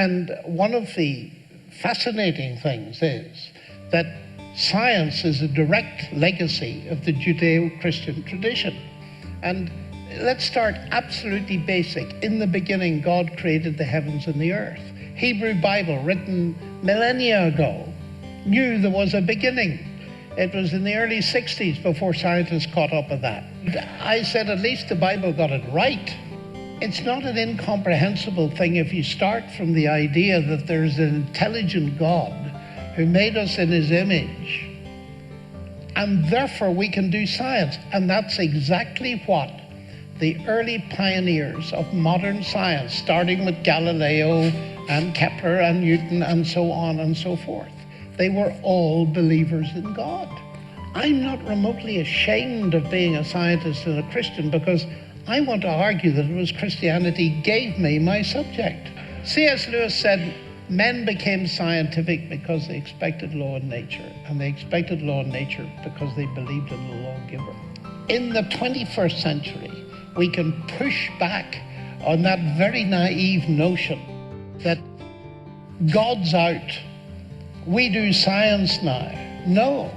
And one of the fascinating things is that science is a direct legacy of the Judeo-Christian tradition. And let's start absolutely basic. In the beginning, God created the heavens and the earth. Hebrew Bible, written millennia ago, knew there was a beginning. It was in the early 60s before scientists caught up with that. I said, at least the Bible got it right. It's not an incomprehensible thing if you start from the idea that there's an intelligent God who made us in his image, and therefore we can do science. And that's exactly what the early pioneers of modern science, starting with Galileo and Kepler and Newton and so on and so forth, they were all believers in God. I'm not remotely ashamed of being a scientist and a Christian, because I want to argue that it was Christianity gave me my subject. C.S. Lewis said, men became scientific because they expected law in nature, and they expected law in nature because they believed in the lawgiver. In the 21st century, we can push back on that very naive notion that God's out, we do science now. No,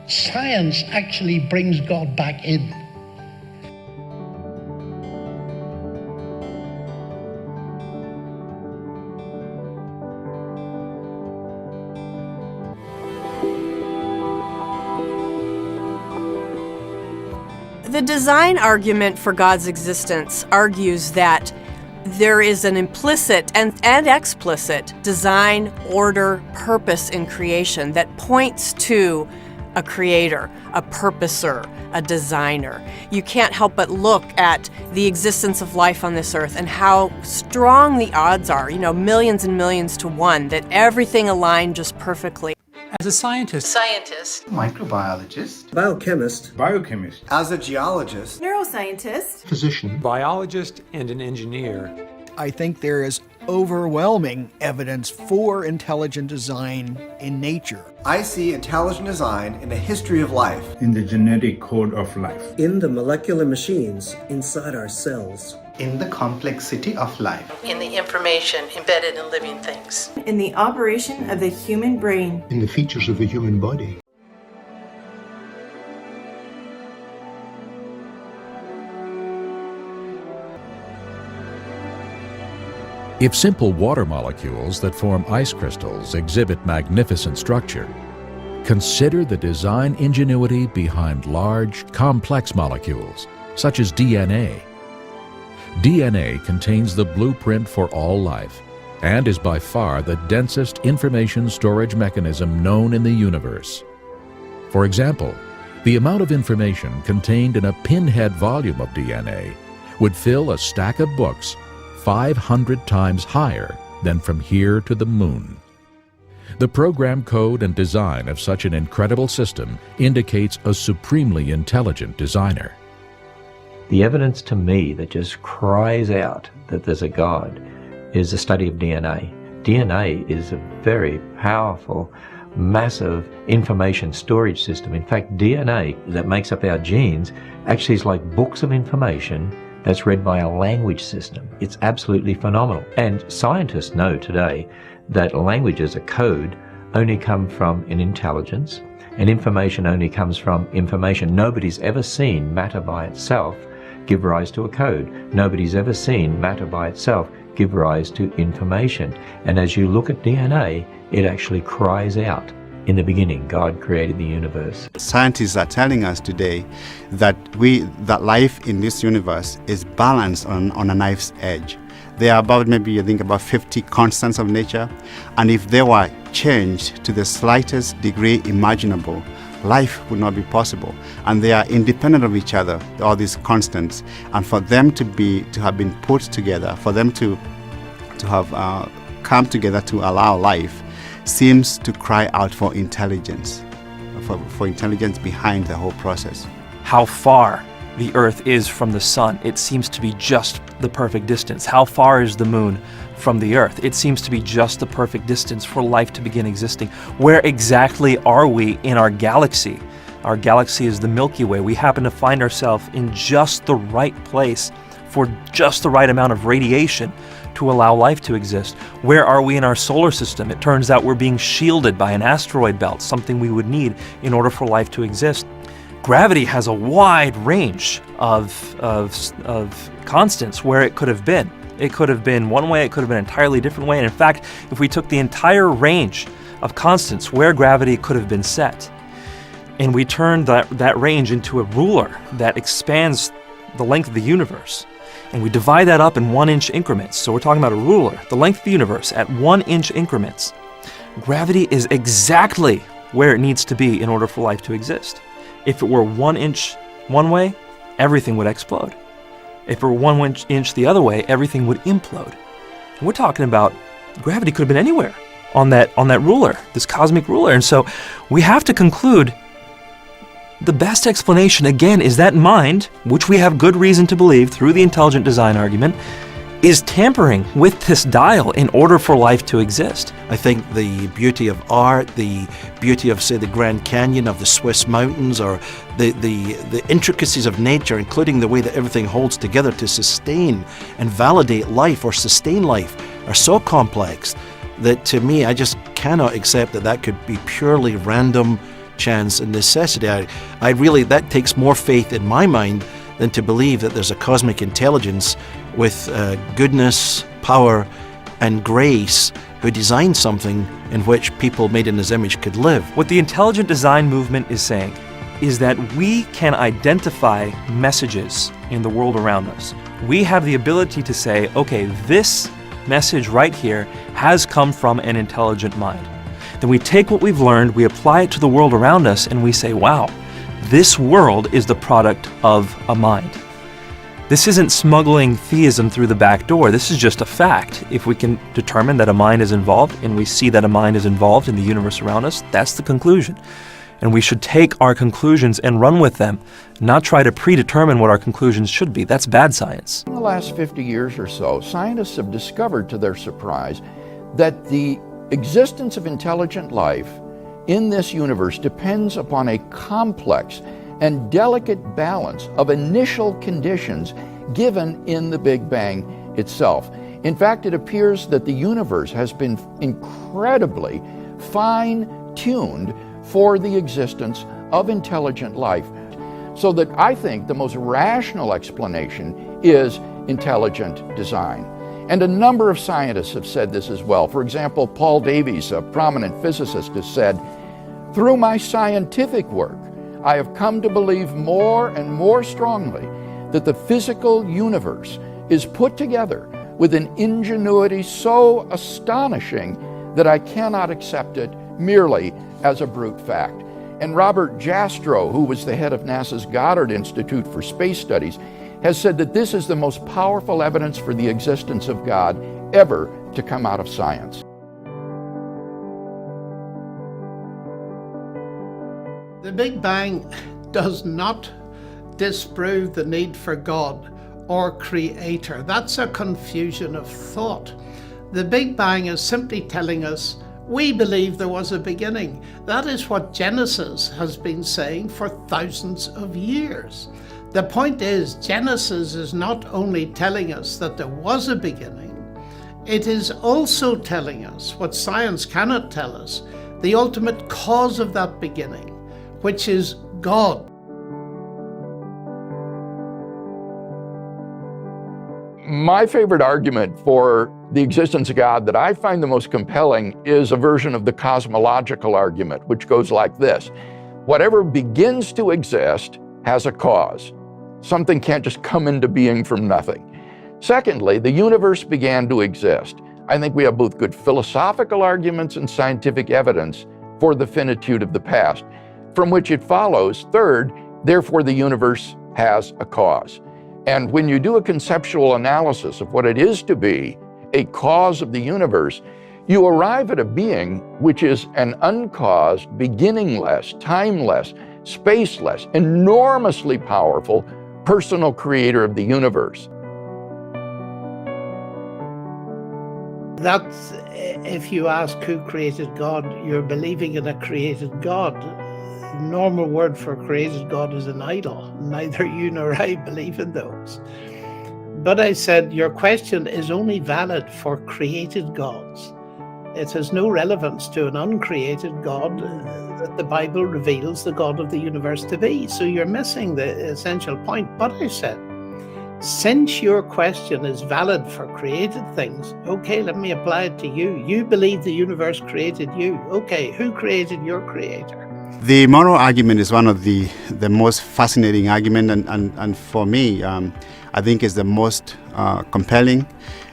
science actually brings God back in. The design argument for God's existence argues that there is an implicit and explicit design, order, purpose in creation that points to a creator, a purposer, a designer. You can't help but look at the existence of life on this earth and how strong the odds are, millions and millions to one, that everything aligned just perfectly. As a scientist, microbiologist, biochemist, as a geologist, neuroscientist, physician, biologist, and an engineer. I think there is overwhelming evidence for intelligent design in nature. I see intelligent design in the history of life, in the genetic code of life, in the molecular machines inside our cells, in the complexity of life, In the information embedded in living things. in the operation of the human brain, in the features of the human body. If simple water molecules that form ice crystals exhibit magnificent structure, consider the design ingenuity behind large, complex molecules, such as DNA. DNA contains the blueprint for all life and is by far the densest information storage mechanism known in the universe. For example, the amount of information contained in a pinhead volume of DNA would fill a stack of books 500 times higher than from here to the moon. The program code and design of such an incredible system indicates a supremely intelligent designer. The evidence to me that just cries out that there's a God is the study of DNA. DNA is a very powerful, massive information storage system. In fact, DNA that makes up our genes actually is like books of information that's read by a language system. It's absolutely phenomenal. And scientists know today that languages, a code, only come from an intelligence, and information only comes from information. Nobody's ever seen matter by itself give rise to a code. Nobody's ever seen matter by itself give rise to information. And as you look at DNA, it actually cries out, in the beginning, God created the universe. Scientists are telling us today that life in this universe is balanced on a knife's edge. There are about 50 constants of nature, and if they were changed to the slightest degree imaginable, life would not be possible. And they are independent of each other, all these constants. And for them to have been put together, for them to have come together to allow life, seems to cry out for intelligence, for intelligence behind the whole process. How far the Earth is from the Sun, it seems to be just the perfect distance. How far is the Moon from the Earth? It seems to be just the perfect distance for life to begin existing. Where exactly are we in our galaxy? Our galaxy is the Milky Way. We happen to find ourselves in just the right place for just the right amount of radiation to allow life to exist? Where are we in our solar system? It turns out we're being shielded by an asteroid belt, something we would need in order for life to exist. Gravity has a wide range of constants where it could have been. It could have been one way, it could have been an entirely different way. And in fact, if we took the entire range of constants where gravity could have been set, and we turned that range into a ruler that expands the length of the universe, and we divide that up in 1-inch increments, so we're talking about a ruler, the length of the universe at 1-inch increments, gravity is exactly where it needs to be in order for life to exist. If it were 1 inch one way, everything would explode. If it were 1 inch the other way, everything would implode. And we're talking about gravity could have been anywhere on that ruler, this cosmic ruler. And so we have to conclude the best explanation, again, is that mind, which we have good reason to believe through the intelligent design argument, is tampering with this dial in order for life to exist. I think the beauty of art, the beauty of, say, the Grand Canyon of the Swiss mountains, or the intricacies of nature, including the way that everything holds together to sustain and validate life or sustain life, are so complex that, to me, I just cannot accept that could be purely random chance and necessity. I really, that takes more faith in my mind than to believe that there's a cosmic intelligence with goodness, power, and grace who designed something in which people made in his image could live. What the intelligent design movement is saying is that we can identify messages in the world around us. We have the ability to say, okay, this message right here has come from an intelligent mind. Then we take what we've learned, we apply it to the world around us, and we say, wow, this world is the product of a mind. This isn't smuggling theism through the back door. This is just a fact. If we can determine that a mind is involved, and we see that a mind is involved in the universe around us, that's the conclusion. And we should take our conclusions and run with them, not try to predetermine what our conclusions should be. That's bad science. In the last 50 years or so, scientists have discovered, to their surprise, that the existence of intelligent life in this universe depends upon a complex and delicate balance of initial conditions given in the Big Bang itself. In fact, it appears that the universe has been incredibly fine-tuned for the existence of intelligent life. So that I think the most rational explanation is intelligent design. And a number of scientists have said this as well. For example, Paul Davies, a prominent physicist, has said, "Through my scientific work, I have come to believe more and more strongly that the physical universe is put together with an ingenuity so astonishing that I cannot accept it merely as a brute fact." And Robert Jastrow, who was the head of NASA's Goddard Institute for Space Studies, has said that this is the most powerful evidence for the existence of God ever to come out of science. The Big Bang does not disprove the need for God or creator. That's a confusion of thought. The Big Bang is simply telling us we believe there was a beginning. That is what Genesis has been saying for thousands of years. The point is, Genesis is not only telling us that there was a beginning, it is also telling us what science cannot tell us, the ultimate cause of that beginning, which is God. My favorite argument for the existence of God that I find the most compelling is a version of the cosmological argument, which goes like this. Whatever begins to exist has a cause. Something can't just come into being from nothing. Secondly, the universe began to exist. I think we have both good philosophical arguments and scientific evidence for the finitude of the past, from which it follows, third, therefore the universe has a cause. And when you do a conceptual analysis of what it is to be a cause of the universe, you arrive at a being which is an uncaused, beginningless, timeless, spaceless, enormously powerful, personal creator of the universe. That's, if you ask who created God, you're believing in a created God. The normal word for created God is an idol. Neither you nor I believe in those. But I said, your question is only valid for created gods. It has no relevance to an uncreated God that the Bible reveals the God of the universe to be. So you're missing the essential point. But I said, since your question is valid for created things, okay, let me apply it to you. You believe the universe created you. Okay, who created your creator? The moral argument is one of the most fascinating argument, and for me, I think is the most compelling,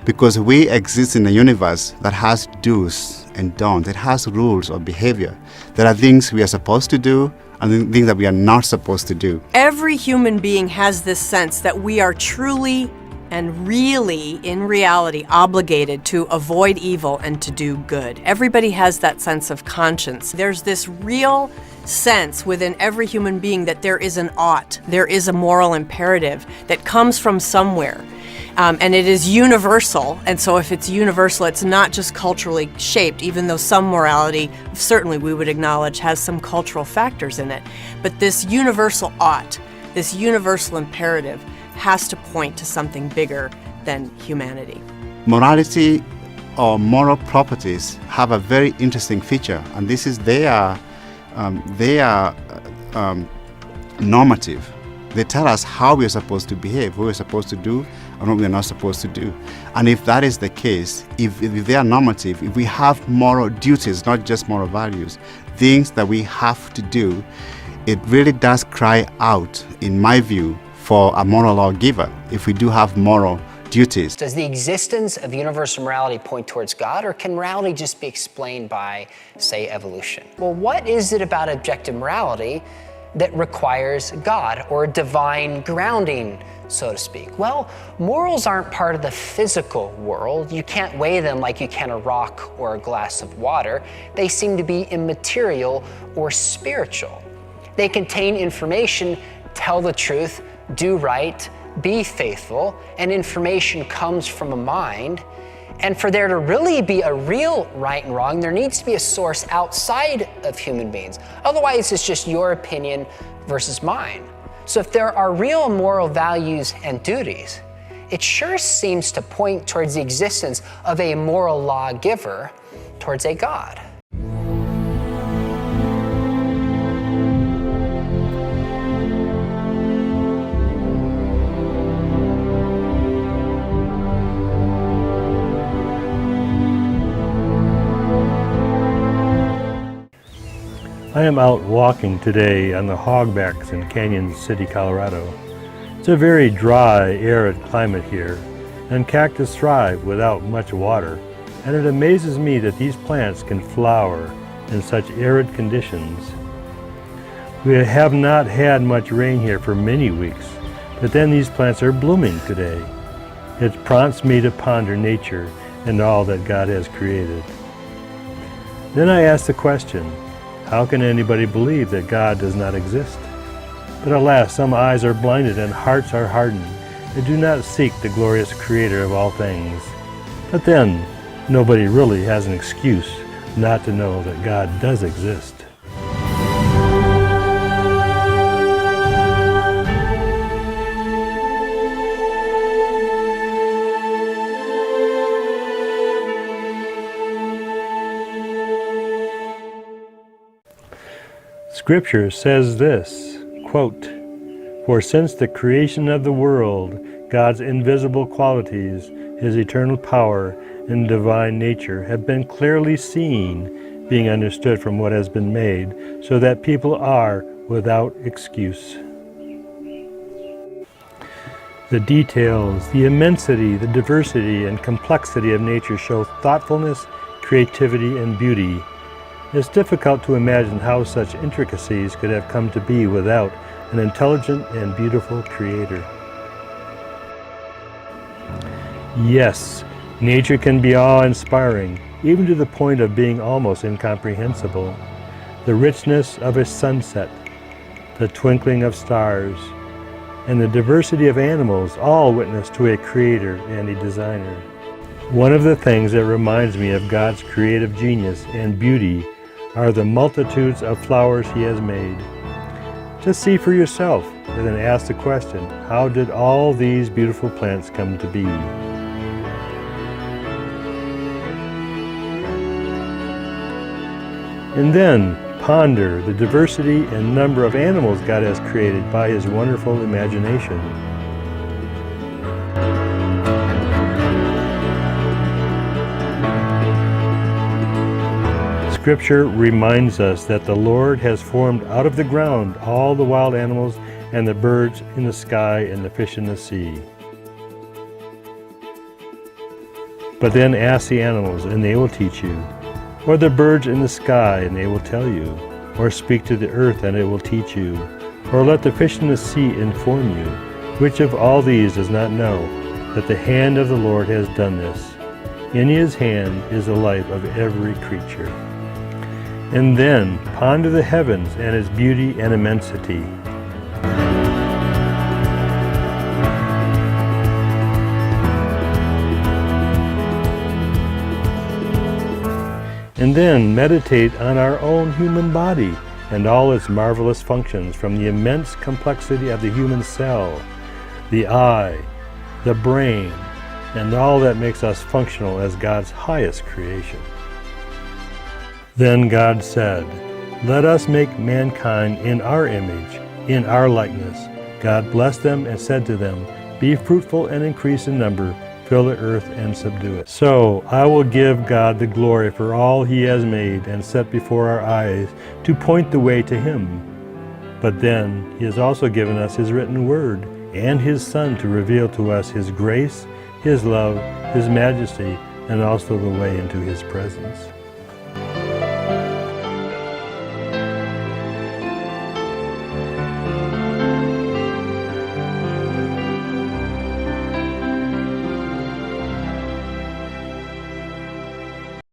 because we exist in a universe that has do's and don'ts. It has rules of behavior. There are things we are supposed to do and things that we are not supposed to do. Every human being has this sense that we are truly and really, in reality, obligated to avoid evil and to do good. Everybody has that sense of conscience. There's this real sense within every human being that there is an ought, there is a moral imperative that comes from somewhere. And it is universal, and so if it's universal, it's not just culturally shaped, even though some morality, certainly we would acknowledge, has some cultural factors in it. But this universal ought, this universal imperative, has to point to something bigger than humanity. Morality or moral properties have a very interesting feature, and this is they are normative. They tell us how we are supposed to behave, what we're supposed to do, and what we're not supposed to do. And if that is the case, if they are normative, if we have moral duties, not just moral values, things that we have to do, it really does cry out, in my view, for a moral lawgiver, if we do have moral duties. Does the existence of universal morality point towards God, or can morality just be explained by, say, evolution? Well, what is it about objective morality that requires God, or divine grounding, so to speak? Well, morals aren't part of the physical world. You can't weigh them like you can a rock or a glass of water. They seem to be immaterial or spiritual. They contain information, tell the truth, do right, be faithful, and information comes from a mind. And for there to really be a real right and wrong, there needs to be a source outside of human beings. Otherwise, it's just your opinion versus mine. So if there are real moral values and duties, it sure seems to point towards the existence of a moral lawgiver, towards a God. I am out walking today on the hogbacks in Canyon City, Colorado. It's a very dry, arid climate here, and cactus thrive without much water, and it amazes me that these plants can flower in such arid conditions. We have not had much rain here for many weeks, but then these plants are blooming today. It prompts me to ponder nature and all that God has created. Then I ask the question, how can anybody believe that God does not exist? But alas, some eyes are blinded and hearts are hardened. They do not seek the glorious Creator of all things. But then, nobody really has an excuse not to know that God does exist. Scripture says this, quote, "For since the creation of the world, God's invisible qualities, His eternal power and divine nature have been clearly seen, being understood from what has been made, so that people are without excuse." The details, the immensity, the diversity, and complexity of nature show thoughtfulness, creativity, and beauty. It's difficult to imagine how such intricacies could have come to be without an intelligent and beautiful Creator. Yes, nature can be awe-inspiring, even to the point of being almost incomprehensible. The richness of a sunset, the twinkling of stars, and the diversity of animals all witness to a Creator and a Designer. One of the things that reminds me of God's creative genius and beauty are the multitudes of flowers He has made. Just see for yourself and then ask the question, how did all these beautiful plants come to be? And then ponder the diversity and number of animals God has created by His wonderful imagination. Scripture reminds us that the Lord has formed out of the ground all the wild animals and the birds in the sky and the fish in the sea. But then ask the animals and they will teach you, or the birds in the sky and they will tell you, or speak to the earth and it will teach you, or let the fish in the sea inform you. Which of all these does not know that the hand of the Lord has done this? In His hand is the life of every creature. And then ponder the heavens and its beauty and immensity. And then meditate on our own human body and all its marvelous functions, from the immense complexity of the human cell, the eye, the brain, and all that makes us functional as God's highest creation. Then God said, "Let us make mankind in our image, in our likeness." God blessed them and said to them, "Be fruitful and increase in number, fill the earth and subdue it." So I will give God the glory for all He has made and set before our eyes to point the way to Him. But then He has also given us His written word and His Son to reveal to us His grace, His love, His majesty, and also the way into His presence.